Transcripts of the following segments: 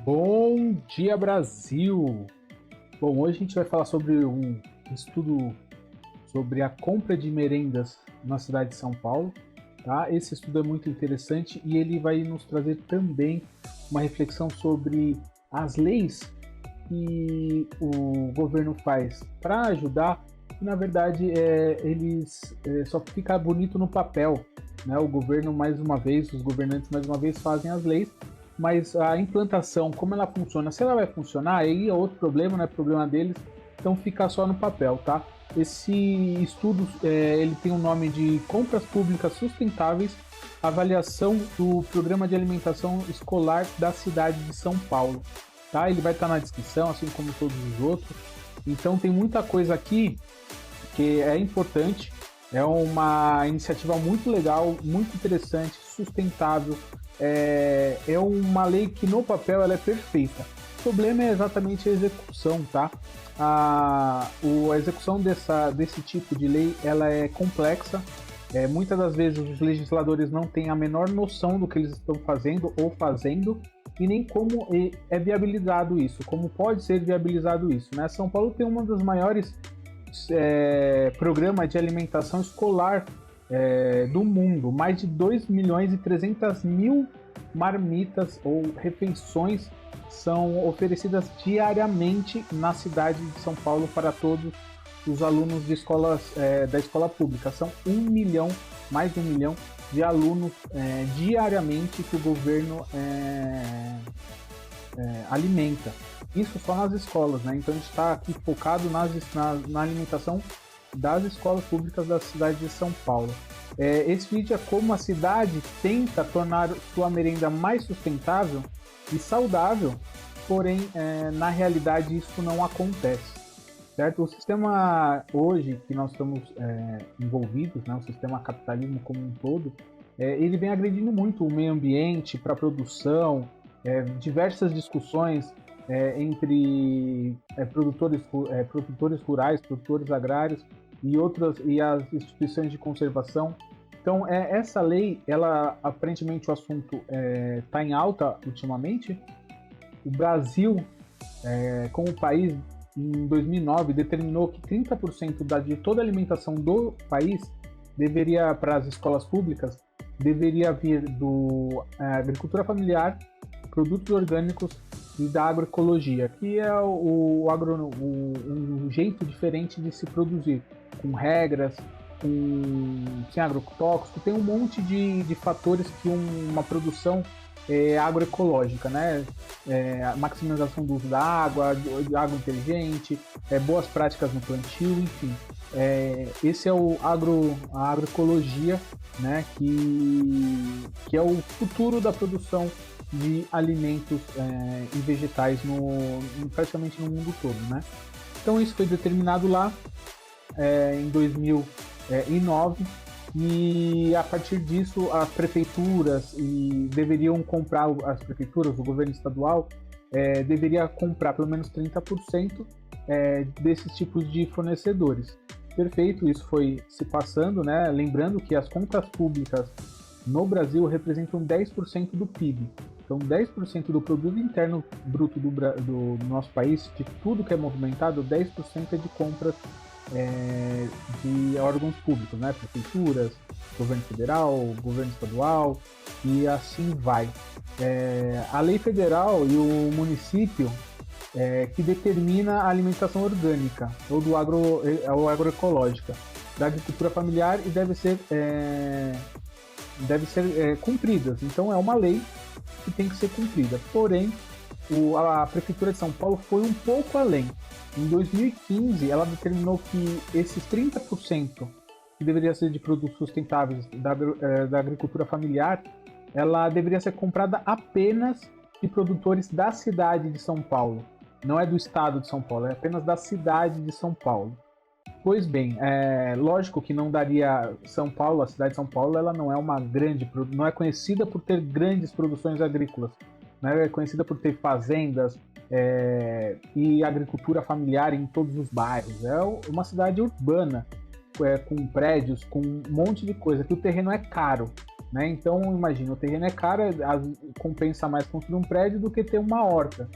Bom dia, Brasil! Bom, hoje a gente vai falar sobre um estudo sobre a compra de merendas na cidade de São Paulo. Tá? Esse estudo é muito interessante e ele vai nos trazer também uma reflexão sobre as leis que o governo faz para ajudar, que na verdade só fica bonito no papel. Né? O governo, mais uma vez, os governantes mais uma vez fazem as leis, mas a implantação, como ela funciona, se ela vai funcionar, aí é outro problema, não é problema deles, então fica só no papel, tá? Esse estudo ele tem o nome de Compras Públicas Sustentáveis, avaliação do Programa de Alimentação Escolar da cidade de São Paulo. Tá? Ele vai estar na descrição, assim como todos os outros. Então tem muita coisa aqui que é importante. É uma iniciativa muito legal, muito interessante, sustentável. É uma lei que no papel ela é perfeita. O problema é exatamente a execução, tá? A execução desse tipo de lei ela é complexa. Muitas das vezes os legisladores não têm a menor noção do que eles estão fazendo ou fazendo e nem como é viabilizado isso, como pode ser viabilizado isso. Né? São Paulo tem uma das maiores programas de alimentação escolar do mundo, mais de 2 milhões e 300 mil marmitas ou refeições são oferecidas diariamente na cidade de São Paulo para todos os alunos de escolas da escola pública. São 1 milhão, mais de 1 milhão de alunos diariamente que o governo alimenta. Isso só nas escolas, né? Então a gente está aqui focado na alimentação das escolas públicas da cidade de São Paulo. Esse vídeo é como a cidade tenta tornar sua merenda mais sustentável e saudável, porém na realidade isso não acontece. Certo? O sistema hoje que nós estamos envolvidos, né, o sistema capitalismo como um todo, ele vem agredindo muito o meio ambiente para a produção, diversas discussões entre produtores rurais, produtores agrários e as instituições de conservação. Então, essa lei, ela aparentemente o assunto está em alta ultimamente. O Brasil, como país, em 2009, determinou que 30% de toda a alimentação do país deveria, para as escolas públicas, deveria vir da agricultura familiar, produtos orgânicos e da agroecologia, que é um jeito diferente de se produzir, com regras, sem agrotóxico, tem um monte de fatores que uma produção agroecológica, né? A maximização do uso da água inteligente, boas práticas no plantio, enfim. Esse é a agroecologia, né? Que é o futuro da produção de alimentos e vegetais praticamente no mundo todo, né? Então isso foi determinado lá em 2009 e a partir disso as prefeituras deveriam comprar, as prefeituras, o governo estadual deveria comprar pelo menos 30% desses tipos de fornecedores. Perfeito, isso foi se passando, né? Lembrando que as contas públicas no Brasil representam 10% do PIB. Então, 10% do produto interno bruto do nosso país, de tudo que é movimentado, 10% é de compras de órgãos públicos, né? Prefeituras, governo federal, governo estadual e assim vai. A lei federal e o município que determina a alimentação orgânica ou ou agroecológica da agricultura familiar e deve ser cumpridas. Então é uma lei que tem que ser cumprida. Porém, a Prefeitura de São Paulo foi um pouco além. Em 2015, ela determinou que esses 30% que deveria ser de produtos sustentáveis da agricultura familiar, ela deveria ser comprada apenas de produtores da cidade de São Paulo. Não é do estado de São Paulo, é apenas da cidade de São Paulo. Pois bem, lógico que não daria São Paulo, a cidade de São Paulo, ela não é não é conhecida por ter grandes produções agrícolas, né? É conhecida por ter fazendas e agricultura familiar em todos os bairros. É uma cidade urbana, com prédios, com um monte de coisa, que o terreno é caro. né? Então, imagina, o terreno é caro, compensa mais construir um prédio do que ter uma horta.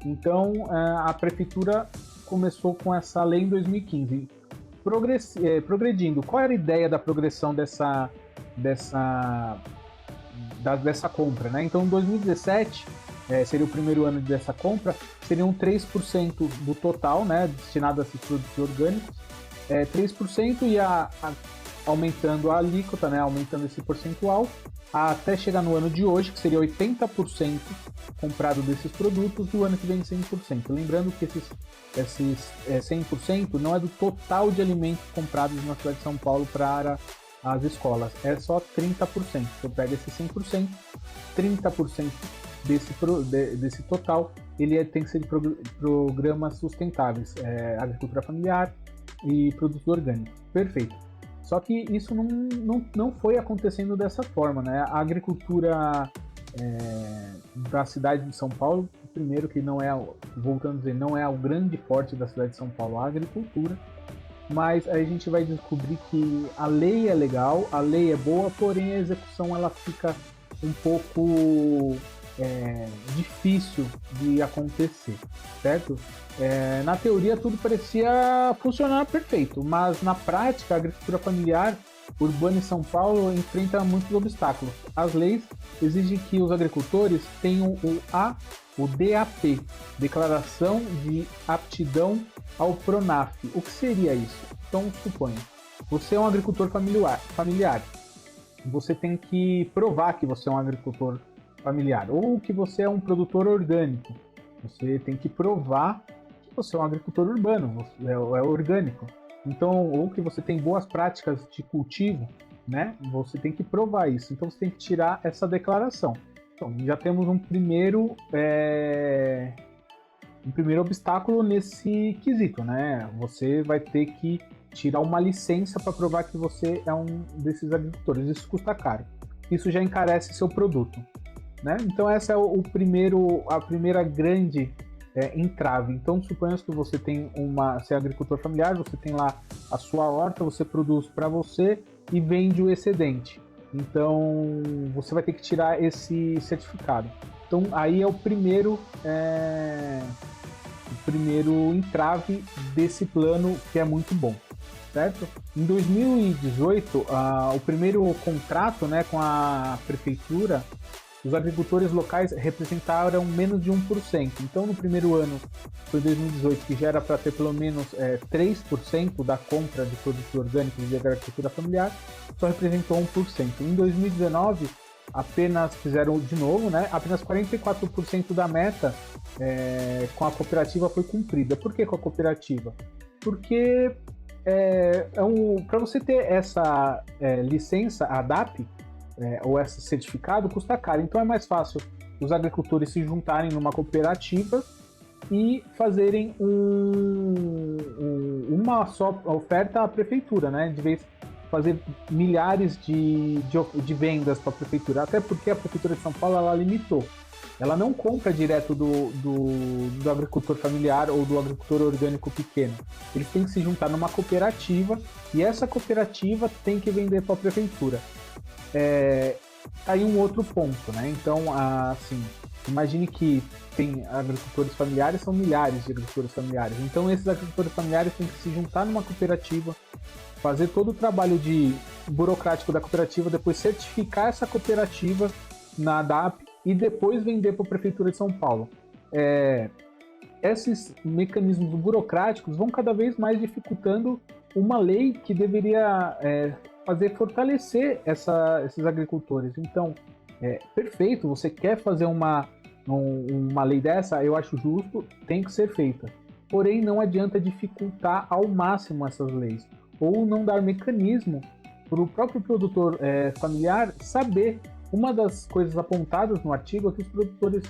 Então, a prefeitura começou com essa lei em 2015. Progredindo, qual era a ideia da progressão dessa compra, né? Então, em 2017, seria o primeiro ano dessa compra, seriam 3% do total, né, destinado a esses produtos orgânicos. 3% ia aumentando a alíquota, né, aumentando esse percentual, até chegar no ano de hoje, que seria 80% comprado desses produtos, do ano que vem 100%. Lembrando que esses 100% não é do total de alimentos comprados na cidade de São Paulo para as escolas, é só 30%. Então pega esse 100%, 30% desse total, ele tem que ser de programas sustentáveis, agricultura familiar e produtos orgânicos. Perfeito. Só que isso não foi acontecendo dessa forma, né? A agricultura da cidade de São Paulo, primeiro que não é, voltando a dizer, não é o grande forte da cidade de São Paulo, a agricultura, mas aí a gente vai descobrir que a lei é legal, a lei é boa, porém a execução ela fica um pouco difícil de acontecer, certo? Na teoria tudo parecia funcionar perfeito, mas na prática a agricultura familiar urbana em São Paulo enfrenta muitos obstáculos. As leis exigem que os agricultores tenham o DAP, Declaração de Aptidão ao Pronaf. O que seria isso? Então, suponha, você é um agricultor familiar. Você tem que provar que você é um agricultor familiar, ou que você é um produtor orgânico. Você tem que provar que você é um agricultor urbano, é orgânico. Então, ou que você tem boas práticas de cultivo, né? Você tem que provar isso. Então, você tem que tirar essa declaração. Então, já temos um primeiro obstáculo nesse quesito, né? Você vai ter que tirar uma licença para provar que você é um desses agricultores. Isso custa caro. Isso já encarece seu produto, né? Então, essa é a primeira grande entrave. Então, suponhamos que você você é agricultor familiar, você tem lá a sua horta, você produz para você e vende o excedente. Então, você vai ter que tirar esse certificado. Então, aí é o primeiro entrave desse plano, que é muito bom, certo? Em 2018, o primeiro contrato, né, com a prefeitura, os agricultores locais representaram menos de 1%. Então, no primeiro ano, foi 2018, que já era para ter pelo menos 3% da compra de produtos orgânicos de agricultura familiar, só representou 1%. Em 2019, apenas fizeram de novo, né? Apenas 44% da meta com a cooperativa foi cumprida. Por que com a cooperativa? Porque para você ter essa licença, a DAP, ou esse certificado, custa caro. Então é mais fácil os agricultores se juntarem numa cooperativa e fazerem uma só oferta à prefeitura, né? De vez fazer milhares de vendas para a prefeitura, até porque a prefeitura de São Paulo ela limitou. Ela não compra direto do agricultor familiar ou do agricultor orgânico pequeno. Eles têm que se juntar numa cooperativa e essa cooperativa tem que vender para a prefeitura. Aí um outro ponto, né? Então, assim, imagine que tem agricultores familiares, são milhares de agricultores familiares. Então, esses agricultores familiares têm que se juntar numa cooperativa, fazer todo o trabalho burocrático da cooperativa, depois certificar essa cooperativa na DAP e depois vender para a Prefeitura de São Paulo. Esses mecanismos burocráticos vão cada vez mais dificultando uma lei que deveria fortalecer esses agricultores. Então, perfeito, você quer fazer uma lei dessa, eu acho justo, tem que ser feita. Porém, não adianta dificultar ao máximo essas leis, ou não dar mecanismo para o próprio produtor familiar saber. Uma das coisas apontadas no artigo é que os produtores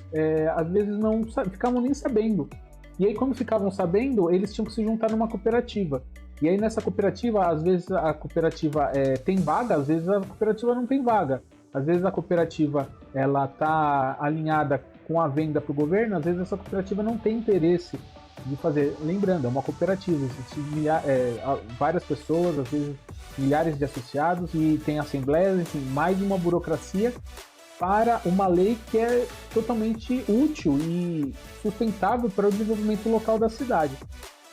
às vezes não ficavam nem sabendo. E aí, quando ficavam sabendo, eles tinham que se juntar numa cooperativa. E aí, nessa cooperativa, às vezes a cooperativa tem vaga, às vezes a cooperativa não tem vaga. Às vezes a cooperativa ela está alinhada com a venda para o governo, às vezes essa cooperativa não tem interesse de fazer. Lembrando, é uma cooperativa, existem várias pessoas, às vezes milhares de associados, e tem assembleias, enfim, mais uma burocracia para uma lei que é totalmente útil e sustentável para o desenvolvimento local da cidade.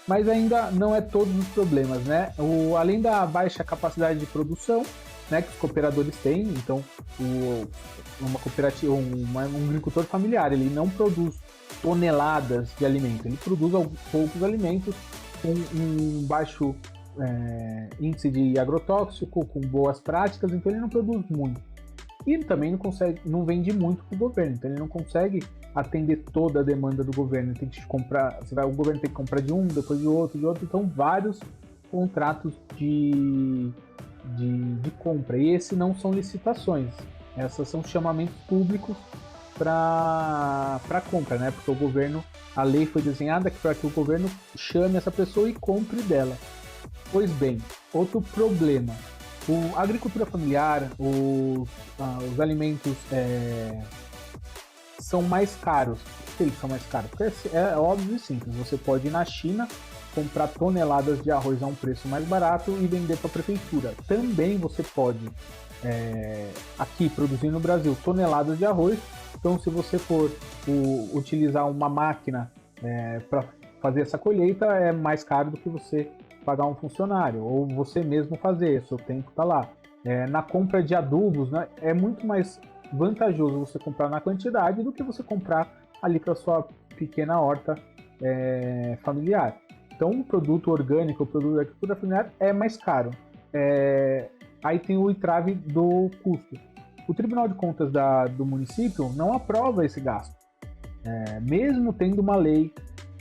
Mas ainda não é todos os problemas, né? Além da baixa capacidade de produção, né, que os cooperadores têm, então uma cooperativa, um agricultor familiar, ele não produz toneladas de alimento, ele produz poucos alimentos com um baixo índice de agrotóxico, com boas práticas, então ele não produz muito. E ele também não vende muito para o governo, então ele não consegue atender toda a demanda do governo. Ele tem que comprar, o governo tem que comprar de um, depois de outro, então vários contratos de compra. E esses não são licitações, essas são chamamentos públicos para compra, né? Porque o governo, a lei foi desenhada para que o governo chame essa pessoa e compre dela. Pois bem, outro problema. A agricultura familiar, os alimentos são mais caros. Por que eles são mais caros? Porque é óbvio e simples. Você pode ir na China, comprar toneladas de arroz a um preço mais barato e vender para a prefeitura. Também você pode, aqui, produzir no Brasil toneladas de arroz. Então, se você for utilizar uma máquina para fazer essa colheita, é mais caro do que você pagar um funcionário, ou você mesmo fazer, seu tempo está lá. Na compra de adubos, né, é muito mais vantajoso você comprar na quantidade do que você comprar ali para sua pequena horta familiar. Então, o produto orgânico, o produto da agricultura familiar é mais caro. Aí tem o entrave do custo. O Tribunal de Contas do município não aprova esse gasto. Mesmo tendo uma lei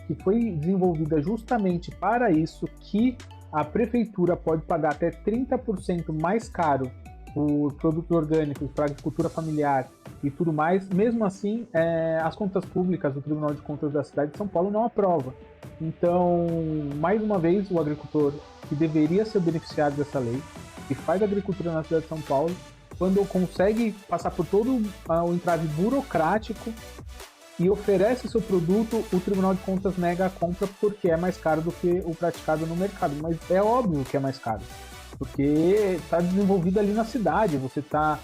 que foi desenvolvida justamente para isso, que a prefeitura pode pagar até 30% mais caro por produtos orgânicos para agricultura familiar e tudo mais, mesmo assim, as contas públicas do Tribunal de Contas da cidade de São Paulo não aprova. Então, mais uma vez, o agricultor que deveria ser beneficiado dessa lei, que faz agricultura na cidade de São Paulo, quando consegue passar por todo o entrave burocrático e oferece seu produto, o Tribunal de Contas nega a compra porque é mais caro do que o praticado no mercado. Mas é óbvio que é mais caro, porque está desenvolvido ali na cidade, você está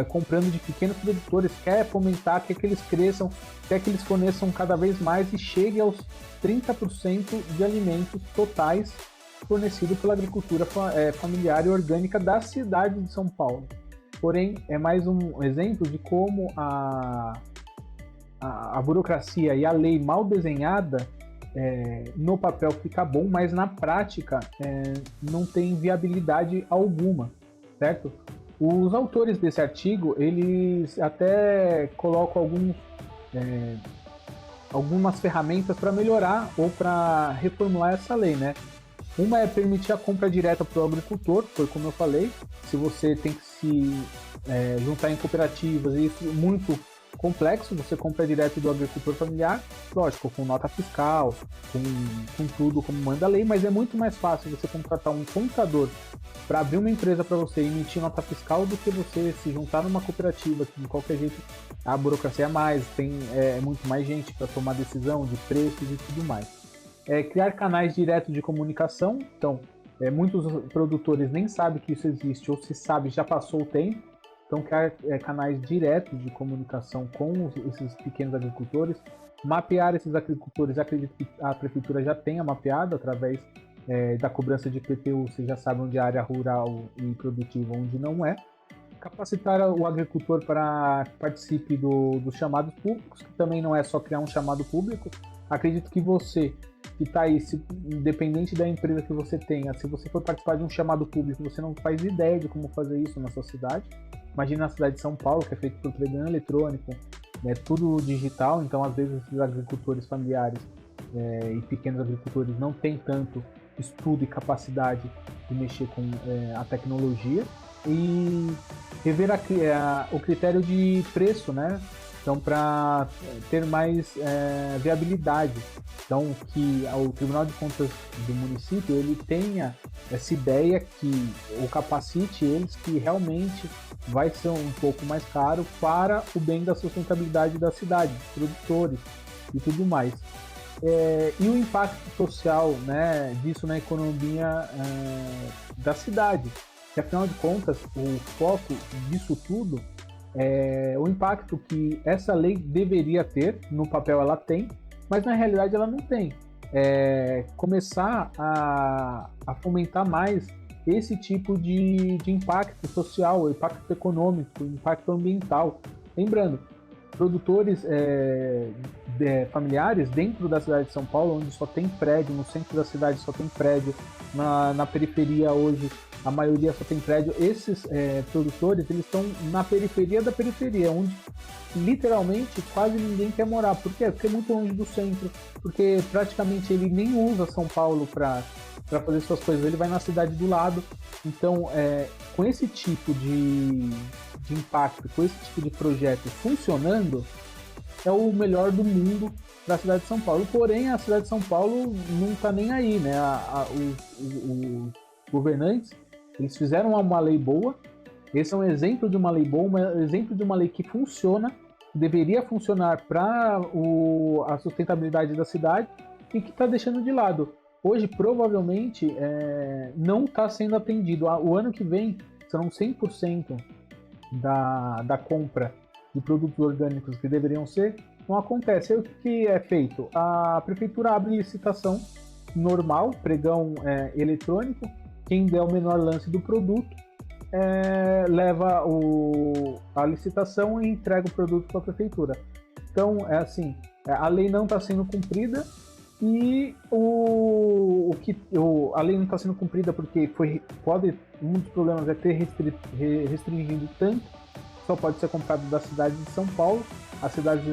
comprando de pequenos produtores, quer fomentar, quer que eles cresçam, quer que eles forneçam cada vez mais e chegue aos 30% de alimentos totais fornecidos pela agricultura familiar e orgânica da cidade de São Paulo. Porém, é mais um exemplo de como a burocracia e a lei mal desenhada no papel fica bom, mas na prática não tem viabilidade alguma, certo? Os autores desse artigo, eles até colocam algumas ferramentas para melhorar ou para reformular essa lei, né? Uma é permitir a compra direta para o agricultor, foi como eu falei, se você tem que se juntar em cooperativas, isso é muito complexo, você compra direto do agricultor familiar, lógico, com nota fiscal, com tudo como manda a lei, mas é muito mais fácil você contratar um contador para abrir uma empresa para você e emitir nota fiscal do que você se juntar numa cooperativa, que de qualquer jeito a burocracia é mais, tem muito mais gente para tomar decisão de preços e tudo mais. Criar canais diretos de comunicação, então muitos produtores nem sabem que isso existe, ou se sabe já passou o tempo. Então, criar canais diretos de comunicação com esses pequenos agricultores, mapear esses agricultores, acredito que a prefeitura já tenha mapeado através da cobrança de IPTU, você já sabe onde é área rural e produtiva, onde não é. Capacitar o agricultor para que participe dos chamados públicos, que também não é só criar um chamado público. Acredito que você que está aí, independente da empresa que você tenha, se você for participar de um chamado público, você não faz ideia de como fazer isso na sua cidade. Imagina a cidade de São Paulo, que é feito por pregão eletrônico, tudo digital, então às vezes esses agricultores familiares e pequenos agricultores não têm tanto estudo e capacidade de mexer com a tecnologia. E rever o critério de preço, né? Então, para ter mais viabilidade. Então, que o Tribunal de Contas do município ele tenha essa ideia que o capacite eles que realmente vai ser um pouco mais caro para o bem da sustentabilidade da cidade, dos produtores e tudo mais. e o impacto social, né, disso na economia da cidade. Que, afinal de contas, o foco disso tudo é o impacto que essa lei deveria ter, no papel ela tem, mas na realidade ela não tem. Começar a fomentar mais esse tipo de impacto social, impacto econômico, impacto ambiental. Lembrando, produtores familiares dentro da cidade de São Paulo, onde só tem prédio, no centro da cidade só tem prédio, na periferia hoje a maioria só tem prédio. Esses produtores, eles estão na periferia da periferia, onde literalmente quase ninguém quer morar. Por quê? Porque é muito longe do centro, porque praticamente ele nem usa São Paulo para fazer suas coisas, ele vai na cidade do lado. Então, com esse tipo de impacto, com esse tipo de projeto funcionando, é o melhor do mundo para a cidade de São Paulo. Porém, a cidade de São Paulo não está nem aí, né? Os governantes, eles fizeram uma lei boa. Esse é um exemplo de uma lei boa, um exemplo de uma lei que funciona, que deveria funcionar para a sustentabilidade da cidade e que está deixando de lado. Hoje, provavelmente, não está sendo atendido. O ano que vem, serão 100% da compra de produtos orgânicos que deveriam ser, não acontece. Aí o que é feito? A prefeitura abre licitação normal, pregão eletrônico, quem der o menor lance do produto leva a licitação e entrega o produto para a prefeitura. Então, a lei não está sendo cumprida e a lei não está sendo cumprida porque um dos problemas é ter restringido tanto, só pode ser comprado da cidade de São Paulo. As cidades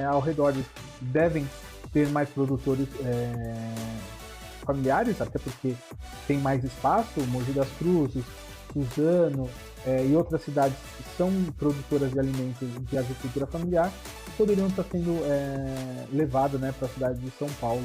ao redor devem ter mais produtores familiares, até porque tem mais espaço. Mogi das Cruzes, Suzano e outras cidades que são produtoras de alimentos de agricultura familiar poderiam estar sendo levadas, né, para a cidade de São Paulo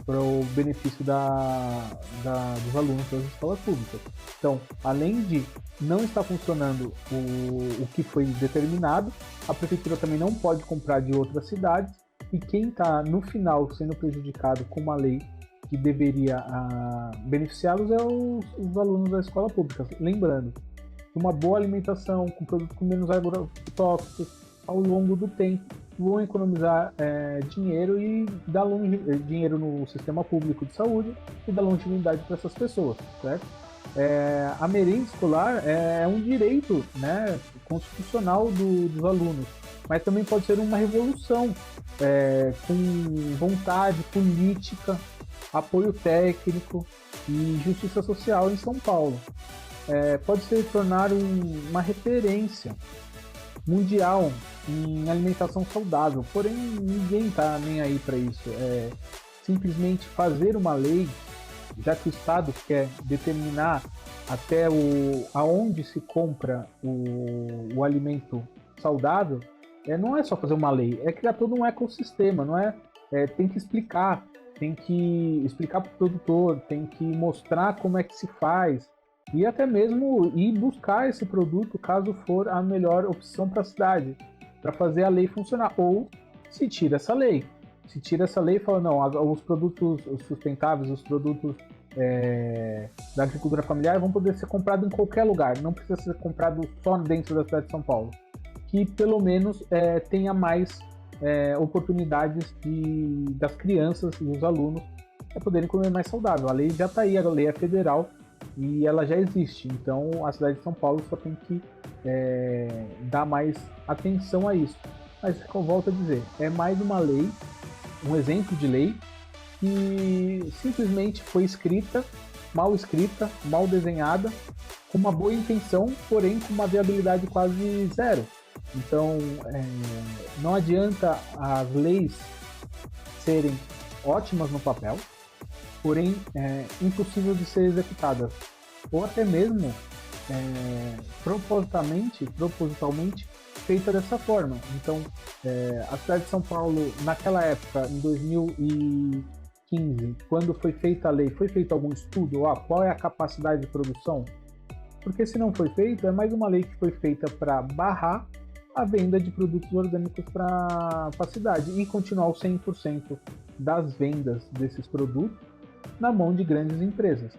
para o benefício dos alunos das escolas públicas. Então, além de não estar funcionando o que foi determinado, a prefeitura também não pode comprar de outras cidades, e quem está no final sendo prejudicado com uma lei que deveria beneficiá-los é os alunos da escola pública. Lembrando, uma boa alimentação, com produtos com menos agrotóxicos, ao longo do tempo, vão economizar dinheiro e dar dinheiro no sistema público de saúde e dar longevidade para essas pessoas, certo? A merenda escolar é um direito, né, constitucional dos alunos, mas também pode ser uma revolução com vontade política, apoio técnico e justiça social em São Paulo. Pode se tornar uma referência mundial em alimentação saudável, porém ninguém está nem aí para isso. Simplesmente fazer uma lei, já que o Estado quer determinar até aonde se compra o alimento saudável, não é só fazer uma lei, é criar todo um ecossistema, não é? Tem que explicar para o produtor, tem que mostrar como é que se faz, e até mesmo ir buscar esse produto caso for a melhor opção para a cidade, para fazer a lei funcionar. Ou se tira essa lei e fala, não, os produtos sustentáveis, os produtos da agricultura familiar vão poder ser comprados em qualquer lugar, não precisa ser comprado só dentro da cidade de São Paulo, que pelo menos tenha mais oportunidades das crianças e dos alunos poderem comer mais saudável. A lei já está aí, a lei é federal e ela já existe, então a cidade de São Paulo só tem que dar mais atenção a isso. Mas, como eu volto a dizer, é mais uma lei, um exemplo de lei que simplesmente foi escrita, mal desenhada, com uma boa intenção, porém com uma viabilidade quase zero. Então, não adianta as leis serem ótimas no papel, porém impossível de ser executadas, ou até mesmo propositalmente feita dessa forma. Então, a cidade de São Paulo, naquela época, em 2015, quando foi feita a lei, foi feito algum estudo? Qual é a capacidade de produção? Porque se não foi feito, é mais uma lei que foi feita para barrar a venda de produtos orgânicos para a cidade e continuar os 100% das vendas desses produtos na mão de grandes empresas.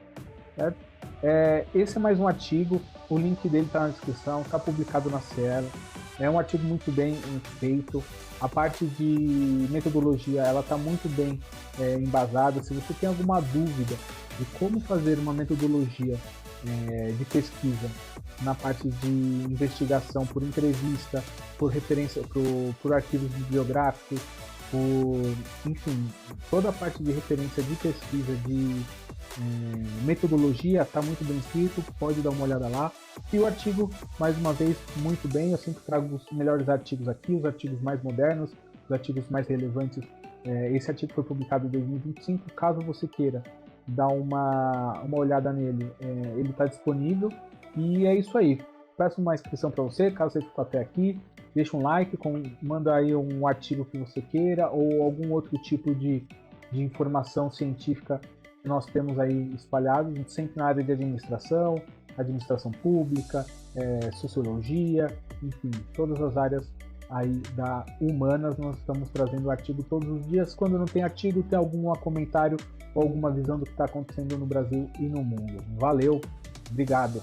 Certo? Esse é mais um artigo, o link dele está na descrição, está publicado na Cielo. É um artigo muito bem feito. A parte de metodologia ela está muito bem embasada. Se você tem alguma dúvida de como fazer uma metodologia de pesquisa na parte de investigação por entrevista, por referência, por arquivos bibliográficos, enfim, toda a parte de referência de pesquisa, de metodologia está muito bem escrito, pode dar uma olhada lá. E o artigo, mais uma vez, muito bem, eu sempre trago os melhores artigos aqui, os artigos mais modernos, os artigos mais relevantes. Esse artigo foi publicado em 2025, caso você queira dar uma olhada nele, ele está disponível. E é isso aí, peço uma inscrição para você, caso você ficou até aqui. Deixa um like, manda aí um artigo que você queira ou algum outro tipo de informação científica que nós temos aí espalhados, sempre na área de administração pública, sociologia, enfim, todas as áreas aí da humanas nós estamos trazendo artigo todos os dias. Quando não tem artigo, tem algum comentário ou alguma visão do que está acontecendo no Brasil e no mundo. Valeu, obrigado!